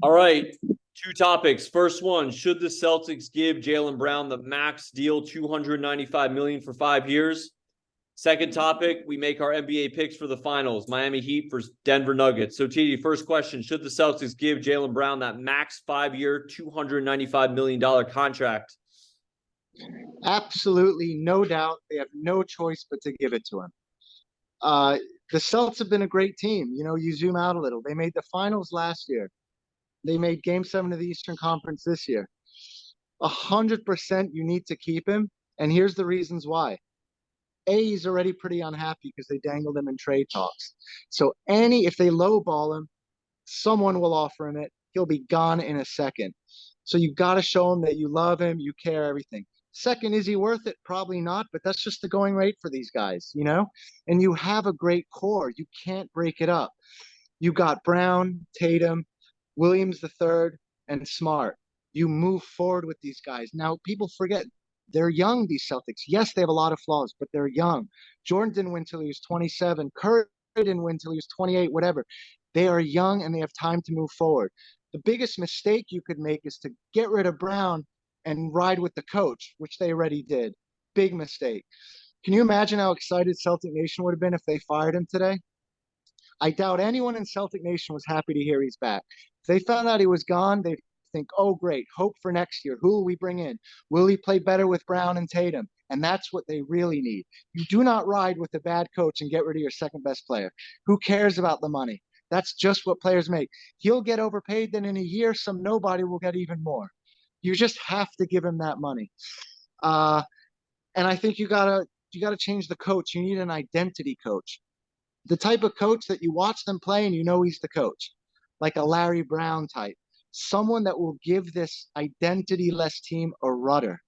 All right. Two topics. First one, should the Celtics give Jaylen Brown the max deal, $295 million for 5 years? Second topic, we make our NBA picks for the finals, Miami Heat versus Denver Nuggets. So, TD, first question, should the Celtics give Jaylen Brown that max 5-year, $295 million contract? Absolutely, no doubt. They have no choice but to give it to him. The Celtics have been a great team. You know, you zoom out a little. They made the finals last year. They made Game 7 of the Eastern Conference this year. 100% you need to keep him. And here's the reasons why. A, he's already pretty unhappy because they dangled him in trade talks. So if they lowball him, someone will offer him it. He'll be gone in a second. So you got to show him that you love him, you care, everything. Second, is he worth it? Probably not, but that's just the going rate for these guys, you know? And you have a great core. You can't break it up. You got Brown, Tatum, Williams III, and Smart. You move forward with these guys. Now, people forget they're young, these Celtics. Yes, they have a lot of flaws, but they're young. Jordan didn't win till he was 27. Curry didn't win till he was 28, whatever. They are young and they have time to move forward. The biggest mistake you could make is to get rid of Brown and ride with the coach, which they already did. Big mistake. Can you imagine how excited Celtic Nation would have been if they fired him today? I doubt anyone in Celtic Nation was happy to hear he's back. If they found out he was gone, they'd think, oh, great, hope for next year. Who will we bring in? Will he play better with Brown and Tatum? And that's what they really need. You do not ride with a bad coach and get rid of your second best player. Who cares about the money? That's just what players make. He'll get overpaid, then in a year, some nobody will get even more. You just have to give him that money. And I think you gotta change the coach. You need an identity coach. The type of coach that you watch them play and you know he's the coach, like a Larry Brown type, someone that will give this identity-less team a rudder.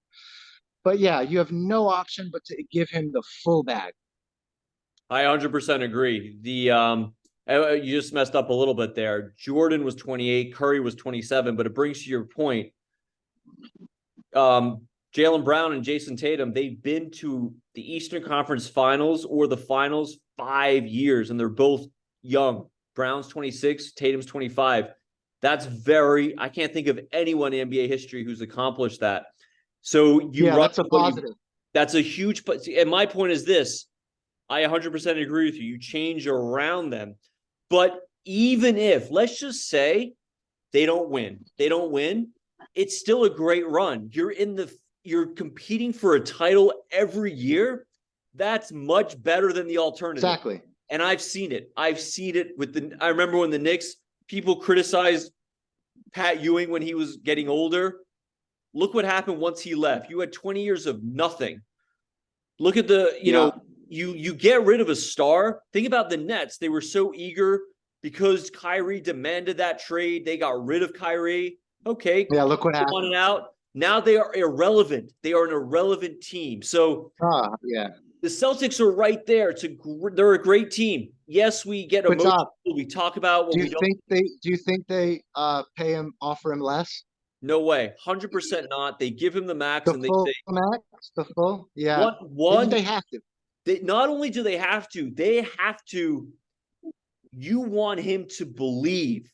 But yeah, you have no option but to give him the full bag. I 100% agree. You just messed up a little bit there. Jordan was 28, Curry was 27, but it brings to your point. Jaylen Brown and Jason Tatum, they've been to the Eastern Conference Finals or the Finals 5 years, and they're both young. Brown's 26, Tatum's 25. I can't think of anyone in NBA history who's accomplished that. So that's a positive. That's a huge, and my point is this, I 100% agree with you. You change around them. But even if, let's just say they don't win, it's still a great run. You're competing for a title every year. That's much better than the alternative. Exactly. And I've seen it. I remember when the Knicks, people criticized Pat Ewing when he was getting older. Look what happened once he left. You had 20 years of nothing. Look at you get rid of a star. Think about the Nets. They were so eager because Kyrie demanded that trade. They got rid of Kyrie. Okay. Yeah, look what happened. Out. Now they are irrelevant. They are an irrelevant team. So the Celtics are right there. They're a great team. Yes, we get emotional. We talk about what do you think they offer him less? No way. 100% not. They give him the max the full. Yeah. They have to. Not only do they have to, you want him to believe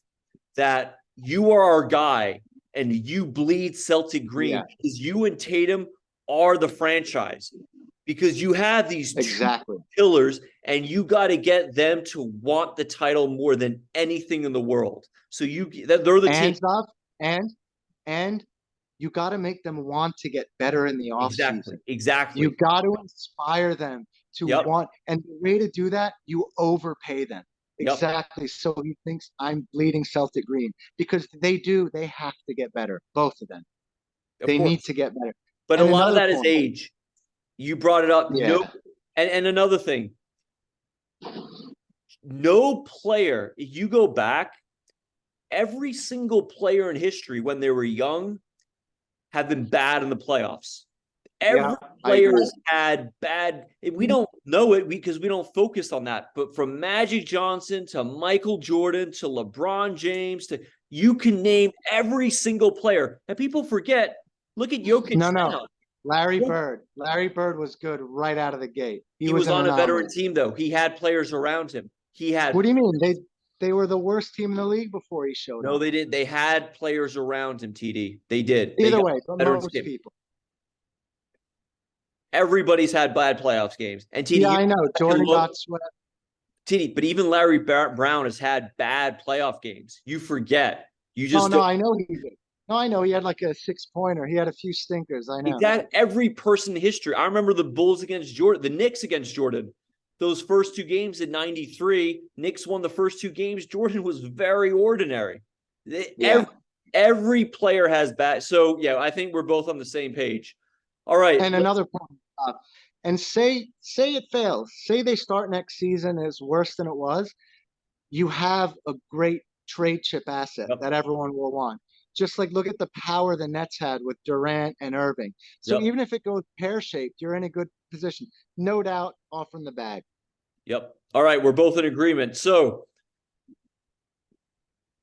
that you are our guy and you bleed Celtic green because you and Tatum are the franchise. Because you have these two pillars and you got to get them to want the title more than anything in the world. So they're the team. And you got to make them want to get better in the offseason. Exactly. You got to inspire them to want. And the way to do that, you overpay them. Exactly. So he thinks I'm bleeding Celtic green because they have to get better. Both of them. They need to get better. But a lot of that is age. You brought it up. Yeah. And another thing, no player, if you go back, every single player in history when they were young have been bad in the playoffs. Every player has had bad. We don't know it because we don't focus on that. But from Magic Johnson to Michael Jordan to LeBron James you can name every single player. And people forget, look at Jokic. No. Larry Bird. Larry Bird was good right out of the gate. He was on a veteran team, though. He had players around him. What do you mean? They were the worst team in the league before he showed No, up. they did. They had players around him, TD. They did. They Either got way, but better in most scheme. people. Everybody's had bad playoffs games. And TD, Yeah, I know. Jordan got swept. TD, but even Larry Brown has had bad playoff games. You forget. You Oh just no, I know he did. No, I know he had like a 6-pointer. He had a few stinkers. I know. Exactly. Every person in history. I remember the Bulls against Jordan, the Knicks against Jordan. Those first two games in '93, Knicks won the first two games. Jordan was very ordinary. Yeah. Every player has bad. So yeah, I think we're both on the same page. All right. And another point. And say it fails. Say they start next season is worse than it was. You have a great trade chip asset Yep. that everyone will want. Just like look at the power the Nets had with Durant and Irving. So Yep. even if it goes pear-shaped, you're in a good position. No doubt offering the bag. Yep. All right. We're both in agreement. So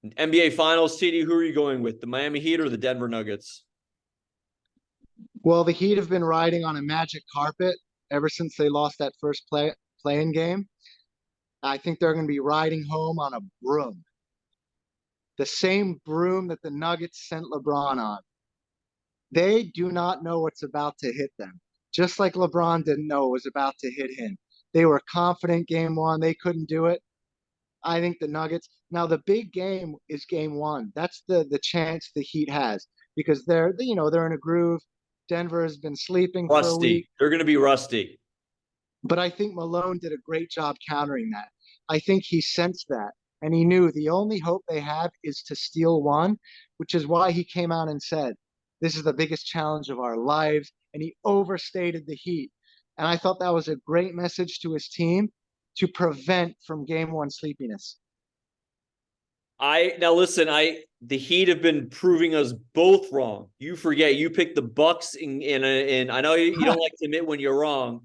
NBA Finals, TD, who are you going with? The Miami Heat or the Denver Nuggets? Well, the Heat have been riding on a magic carpet ever since they lost that first play-in game. I think they're going to be riding home on a broom. The same broom that the Nuggets sent LeBron on. They do not know what's about to hit them. Just like LeBron didn't know it was about to hit him. They were confident game one. They couldn't do it. I think the Nuggets. Now the big game is game one. That's the chance the Heat has because they're in a groove. Denver has been sleeping for a week. They're going to be rusty. But I think Malone did a great job countering that. I think he sensed that. And he knew the only hope they have is to steal one, which is why he came out and said, this is the biggest challenge of our lives. And he overstated the Heat. And I thought that was a great message to his team to prevent from game one sleepiness. Now listen, the Heat have been proving us both wrong. You forget you picked the Bucks in I know you don't like to admit when you're wrong,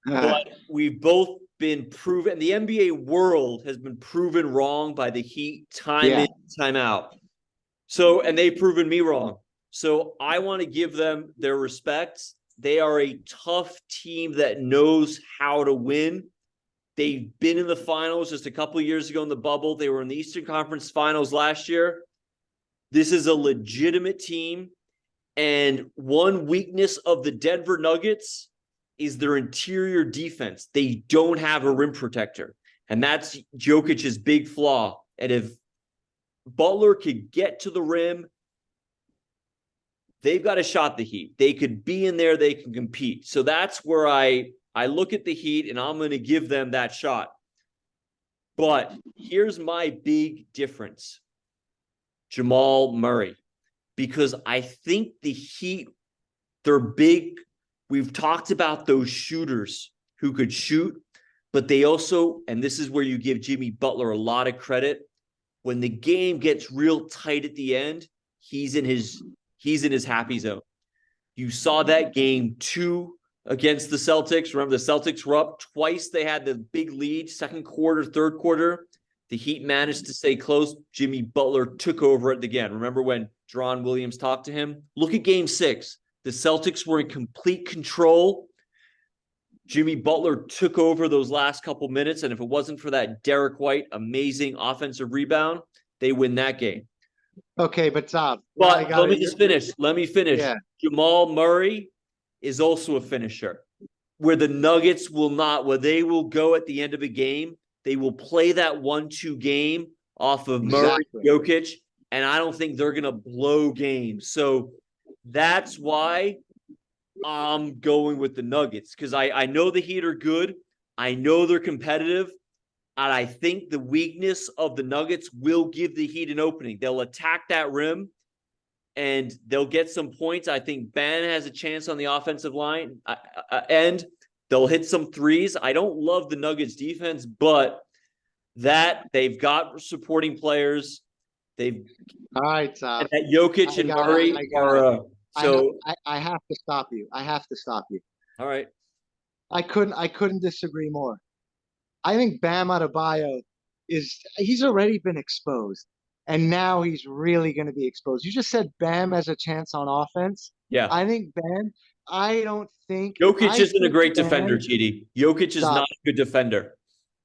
but we've both been proven. The NBA world has been proven wrong by the Heat time in, time out. So, and they've proven me wrong. So I want to give them their respect. They are a tough team that knows how to win. They've been in the finals just a couple of years ago in the bubble. They were in the Eastern Conference Finals last year. This is a legitimate team. And one weakness of the Denver Nuggets is their interior defense. They don't have a rim protector. And that's Jokic's big flaw. And if Butler could get to the rim, they've got a shot, the Heat. They could be in there. They can compete. So that's where I look at the Heat, and I'm going to give them that shot. But here's my big difference. Jamal Murray. Because I think the Heat, they're big. We've talked about those shooters who could shoot, but they also, and this is where you give Jimmy Butler a lot of credit, when the game gets real tight at the end, he's in his happy zone. You saw that game 2 against the Celtics. Remember, the Celtics were up twice. They had the big lead, second quarter, third quarter. The Heat managed to stay close. Jimmy Butler took over it again. Remember when Deron Williams talked to him? Look at game 6. The Celtics were in complete control. Jimmy Butler took over those last couple minutes, and if it wasn't for that Derek White amazing offensive rebound, they win that game. Okay, but Tom. But let me just finish. Let me finish. Yeah. Jamal Murray is also a finisher. Where the Nuggets will not, where they will go at the end of a game, they will play that 1-2 game off of Murray, Jokic, and I don't think they're going to blow games. So that's why I'm going with the Nuggets, because I know the Heat are good. I know they're competitive. And I think the weakness of the Nuggets will give the Heat an opening. They'll attack that rim, and they'll get some points. I think Ben has a chance on the offensive line, and they'll hit some threes. I don't love the Nuggets defense, but that they've got supporting players. They've all right, Tom. That Jokic and Murray are so. I have to stop you. I have to stop you. All right. I couldn't disagree more. I think Bam Adebayo he's already been exposed, and now he's really going to be exposed. You just said Bam has a chance on offense. Yeah. I think Bam. I don't think Jokic isn't a great defender, TD. Jokic is not a good defender.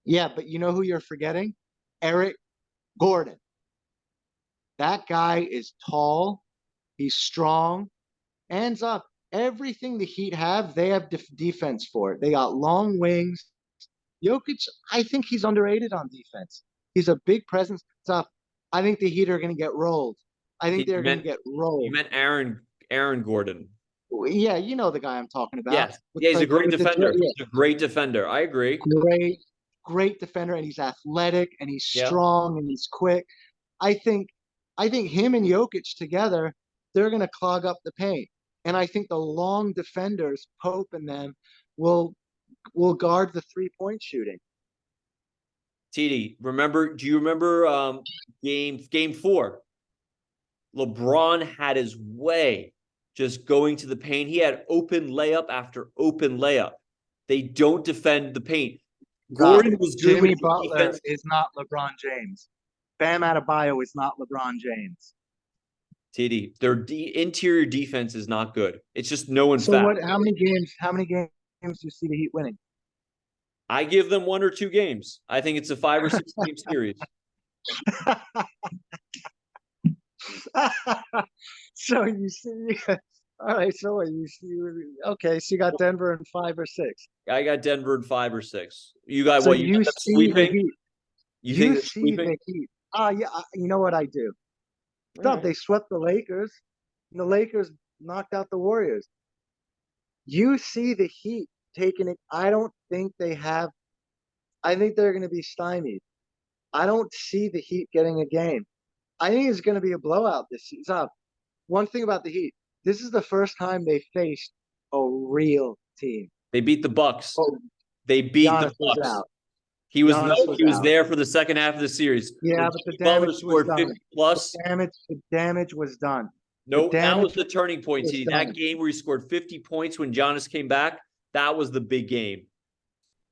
Yeah, but you know who you're forgetting? Eric Gordon. That guy is tall. He's strong. Hands up. Everything the Heat have, they have defense for it. They got long wings. Jokic, I think he's underrated on defense. He's a big presence. Tough. I think the Heat are going to get rolled. I think You they're going to meant get you rolled. meant Aaron Gordon. Yeah, you know the guy I'm talking about. Yes. With Yeah, he's a the, great with the, defender. yeah, He's a great defender. I agree. great, great defender, and he's athletic, and he's Yeah. strong, and he's quick. I think, I think him and Jokic together, they're going to clog up the paint. And I think the long defenders, Pope and them, will will guard the 3-point shooting. TD, do you remember game 4? LeBron had his way just going to the paint. He had open layup after open layup. They don't defend the paint. Gordon was good Jimmy with Butler defense. is not LeBron James. Bam Adebayo is not LeBron James. TD, their interior defense is not good. It's just no one So fast. what? How many games? How many games do you see the Heat winning? I give them 1 or 2 games. I think it's a 5 or 6 game series. So you see, all right. So what you see? Okay, so you got Denver in 5 or 6. I got Denver in 5 or 6. You got So what? You you got them see the sweeping? Heat. You think You they're see sweeping? the Heat. Yeah. You know what I do? Right. They swept the Lakers, and the Lakers knocked out the Warriors. You see the Heat taking it. I don't think they have. I think they're going to be stymied. I don't see the Heat getting a game. I think it's going to be a blowout this season. One thing about the Heat, this is the first time they faced a real team. They beat the Bucks. Oh, They beat the Giannis was Bucks. out. He was Giannis was he was out. there for the second half of the series. Yeah, When but the Jimmy Butler damage was scored done. 50 plus. The damage was done. No, that was damage the turning point, was TD. done. That game where he scored 50 points when Giannis came back, that was the big game.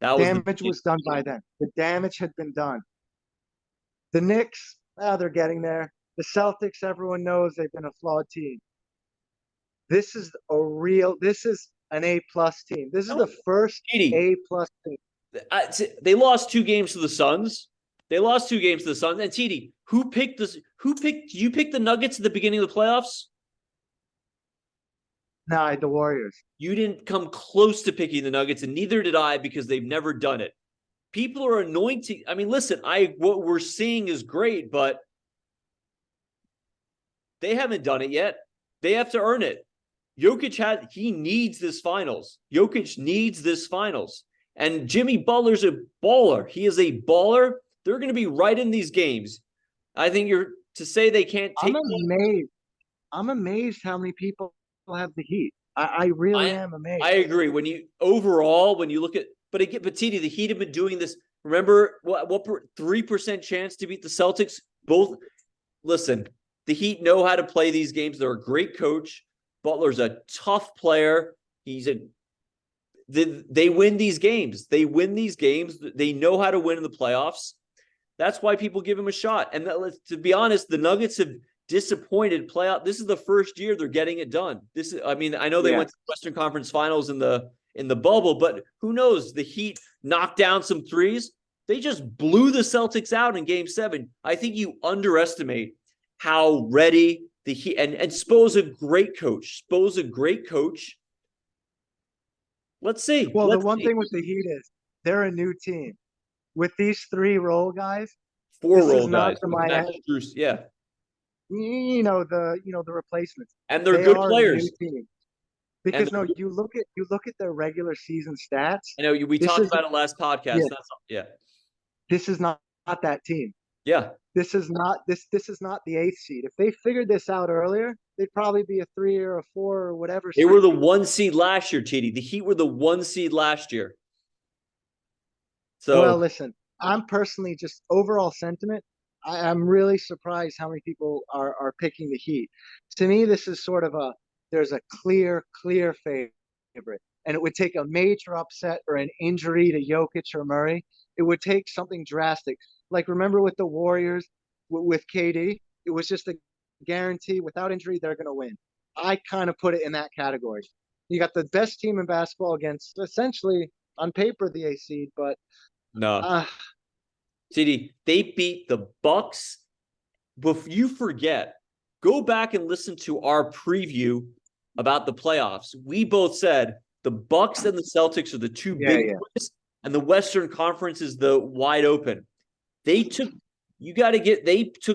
That was Damage was done by then. The damage had been done. The Knicks, they're getting there. The Celtics, everyone knows they've been a flawed team. This is an A-plus team. This is the first A-plus team. They lost 2 games to the Suns. They lost 2 games to the Suns. And TD, who picked this? You picked the Nuggets at the beginning of the playoffs? No, the Warriors. You didn't come close to picking the Nuggets, and neither did I, because they've never done it. People are anointing. I mean, listen, what we're seeing is great, but they haven't done it yet. They have to earn it. He needs this finals. Jokic needs this finals. And Jimmy Butler's a baller. He is a baller. They're going to be right in these games. I think to say they can't take. I'm amazed how many people have the Heat. I really am amazed. I agree. When you look at, but TD, the Heat have been doing this. Remember what 3% chance to beat the Celtics? Listen, the Heat know how to play these games. They're a great coach. Butler's a tough player. They win these games. They win these games. They know how to win in the playoffs. That's why people give him a shot. And to be honest, the Nuggets have disappointed playoff. This is the first year they're getting it done. I know they went to the Western Conference Finals in the bubble, but who knows? The Heat knocked down some threes. They just blew the Celtics out in Game 7. I think you underestimate how ready the Heat and Spo's a great coach. Let's see. Well, the one thing with the Heat is they're a new team. With these 3 role guys, 4 role guys. Yeah. The replacements. And they're good players. Because you look at their regular season stats. I know we talked about it last podcast. This is not that team. Yeah. This is not the 8th seed. If they figured this out earlier, they'd probably be a 3 or a 4 or whatever. They were the 1 seed last year, TD. The Heat were the 1 seed last year. So, well, listen, I'm personally just overall sentiment. I'm really surprised how many people are picking the Heat. To me, this is sort of there's a clear favorite. And it would take a major upset or an injury to Jokic or Murray. It would take something drastic. Like, remember with the Warriors, with KD, it was just a guarantee. Without injury, they're going to win. I kind of put it in that category. You got the best team in basketball against, essentially, on paper, the A seed, but no. CD, they beat the Bucks. But you forget, go back and listen to our preview about the playoffs. We both said the Bucks and the Celtics are the two big boys, and the Western Conference is the wide open. They took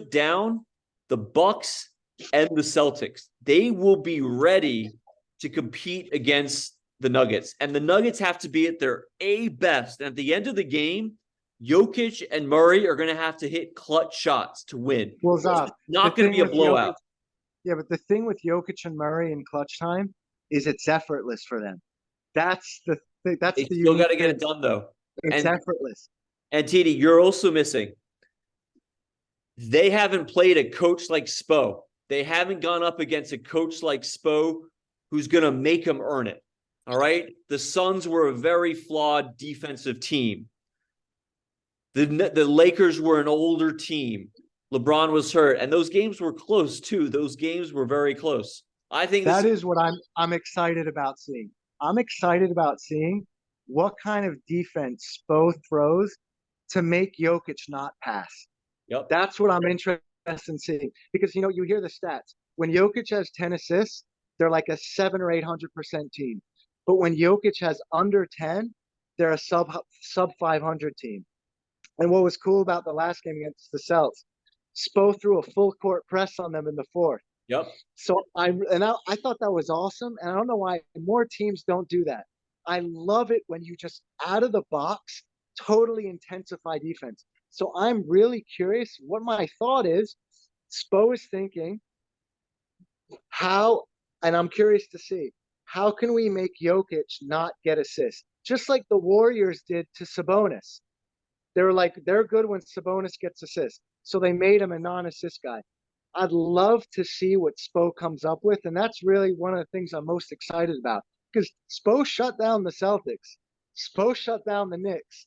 down the Bucks and the Celtics. They will be ready to compete against the Nuggets. And the Nuggets have to be at their A best. And at the end of the game, Jokic and Murray are going to have to hit clutch shots to win. Well, Zach, not going to be a blowout. But the thing with Jokic and Murray in clutch time is it's effortless for them. That's the thing. They still got to get it done, though. It's effortless. And TD, you're also missing. They haven't played a coach like Spo. They haven't gone up against a coach like Spo who's going to make them earn it. All right? The Suns were a very flawed defensive team. The Lakers were an older team. LeBron was hurt, and those games were close too. Those games were very close. I think that is what I'm excited about seeing. I'm excited about seeing what kind of defense Spo throws to make Jokic not pass. Yep. That's what I'm interested in seeing. Because, you hear the stats. When Jokic has 10 assists, they're like a 700 or 800% team. But when Jokic has under 10, they're a sub 500 team. And what was cool about the last game against the Celtics, Spo threw a full court press on them in the fourth. Yep. So I thought that was awesome. And I don't know why more teams don't do that. I love it when you just out of the box totally intensify defense. So I'm really curious what my thought is. Spo is thinking and I'm curious to see, how can we make Jokic not get assists? Just like the Warriors did to Sabonis. They're good when Sabonis gets assists. So they made him a non-assist guy. I'd love to see what Spo comes up with. And that's really one of the things I'm most excited about. Because Spo shut down the Celtics. Spo shut down the Knicks.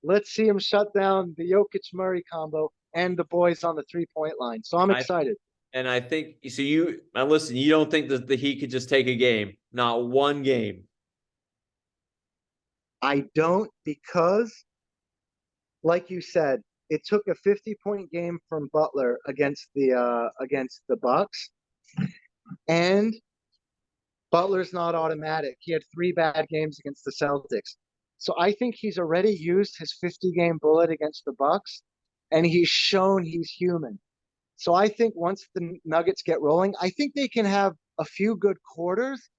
Let's see him shut down the Jokic-Murray combo and the boys on the three-point line. So I'm excited. And I think – so listen, you don't think that the Heat could just take a game? Not one game? I don't, because, like you said, it took a 50-point game from Butler against the Bucks, and Butler's not automatic. He had 3 bad games against the Celtics. So I think he's already used his 50-game bullet against the Bucks, and he's shown he's human. So I think once the Nuggets get rolling, I think they can have a few good quarters.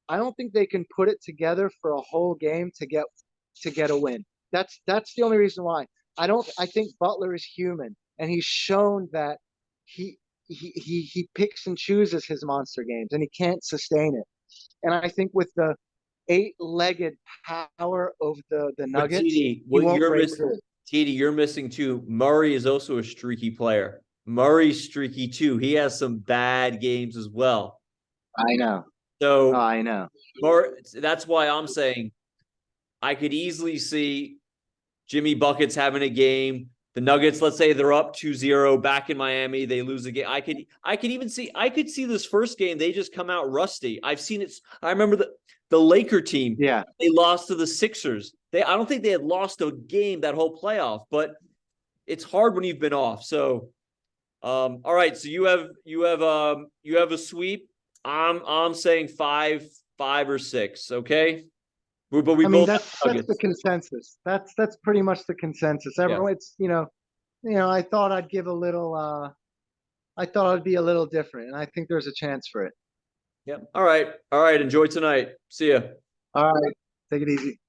I don't think they can put it together for a whole game to get a win. That's the only reason why. I think Butler is human, and he's shown that he picks and chooses his monster games, and he can't sustain it. And I think with the 8-legged power of the Nuggets, TD, you're missing too. Murray is also a streaky player. Murray's streaky too. He has some bad games as well. I know. So I know. That's why I'm saying I could easily see Jimmy Buckets having a game. The Nuggets, let's say they're up 2-0 back in Miami, they lose a game. I could see this first game, they just come out rusty. I've seen it. I remember the Laker team. Yeah. They lost to the Sixers. I don't think they had lost a game that whole playoff, but it's hard when you've been off. So all right, so you have a sweep. I'm saying 5 or 6, okay? But we both that's the consensus. That's pretty much the consensus. Everyone, it's I thought I'd give a little. I thought I'd be a little different, and I think there's a chance for it. Yep. All right. Enjoy tonight. See ya. All right. Take it easy.